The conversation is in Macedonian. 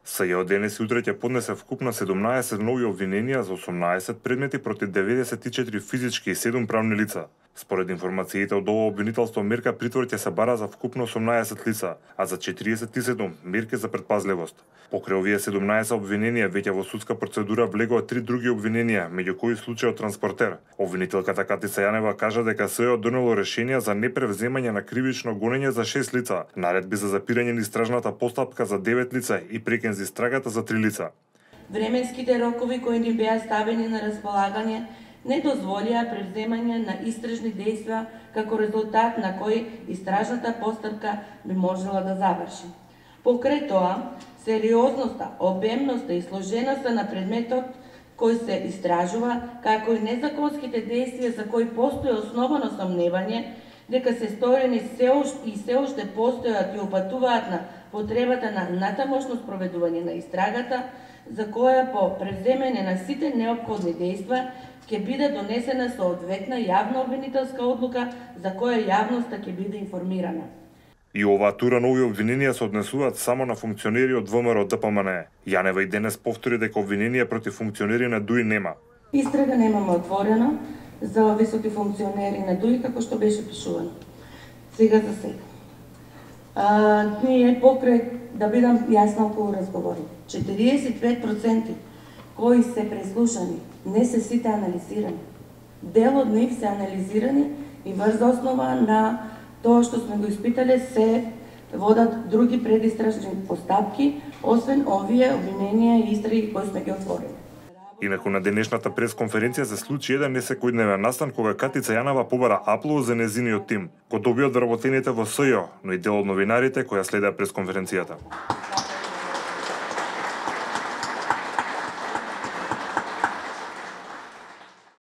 СЈО денес и утре ќе поднесе вкупно 17 нови обвиненија за 18 предмети против 94 физички и 7 правни лица. Според информациите од ова обвинителство мерка притвор ќе се бара за вкупно 18 лица, а за 47 мерки за предпазливост. Покрај овие 17 обвиненија веќе во судска процедура влегоа 3 други обвиненија, меѓу кои случајот транспортер. Обвинителката Катица Јанева кажа дека СЈО донело решение за непревземање на кривично гонење за 6 лица, наредби за запирање на истражната постапка за 9 лица и прекин за истрагата за 3 лица. Временските рокови кои ни беа ставени на располагање не дозволија превземање на истражни дејства како резултат на кои истражната постапка би можела да заврши. Покрај тоа, сериозноста, обемноста и сложеноста на предметот кој се истражува, како и незаконските дејствија за кои постои основано сомневање дека се сторени се уште постојат и упатуваат на потребата на натамошно спроведување на истрагата, за која по превземање на сите неопходни дејства ќе биде донесена соодветна јавна обвинителска одлука за која јавноста ќе биде информирана. И оваа тура нови обвиненија се однесуваат само на функционери од ВМРО ДПМНЕ. Јанева и денес повтори дека обвиненија против функционери на ДУИ нема. Истрага немаме отворена за високи функционери на ДУИ како што беше пишувано. Сега за сега. Ние покрај да бидам јасна околу разговори. 45% кои се преслушани не се сите анализирани. Дел од нив се анализирани и врз основа на тоа што сме го испитале се водат други предистражни постапки, освен овие обвиненија и истраги кои сме ги отворили. Инаку на денешната пресконференција се случи еден несекојдневен настан кога Катица Јанева побара аплауз за незиниот тим. Го добија од вработените во СЈО, но и дел од новинарите која следеа пресконференцијата.